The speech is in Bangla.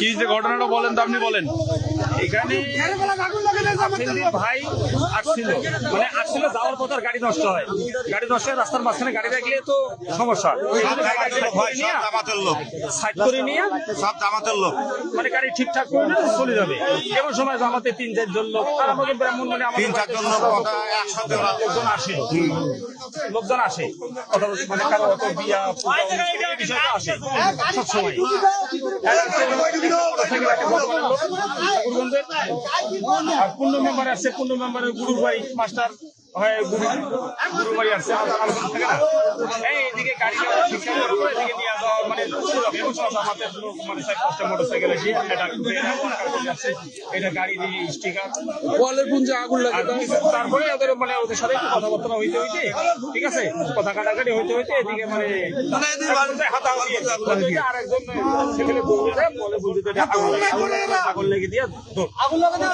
কি যে ঘটনাটা বলেন তো আপনি বলেন। এখানে ভাই আসছিল, মানে আসছিল যাওয়ার পথে গাড়ি নষ্ট হয়, গাড়ি নষ্ট হয় রাস্তার মাঝখানে গাড়ি রাখলে তো সমস্যা। সাইড করে নিয়ে সব জামাতের লোক, মানে গাড়ি ঠিকঠাক করে চলে যাবে। এমন সময় জামাতে 3-4 জন লোক, তার আমাদের ব্রাহ্মণ মানে আমাদের 3-4 জন লোক একসাথে লোকজন আসে, লোকজন আসে, মানে কারো হয়তো বিয়া এই বিষয়টা আসে সবসময়। আর 15 মেম্বার আসছে, 15 মেম্বারের গুরুর ভাই মাস্টার হয়, গুরুর বাড়ি আসছে, এইদিকে গাড়ি ঠিকঠাক করে এদিকে নিয়ে যাওয়া মানে আমাদের মানে 4-5টা মোটরসাইকেল এসে এটা গাড়ি দিয়ে স্টিকার ওয়ালের পুঞ্জে আগুন লাগে। তারপরে ওদের মানে ওদের সাথে একটু কথাবার্তা হইতে হইতে, ঠিক আছে, কথা কাটাকাটি হইতে হইতে এদিকে মানে হাতাহাতি আর একজন সেখানে বলে বুঝতে আগুন লেগে দিয়ে আগুন লাগে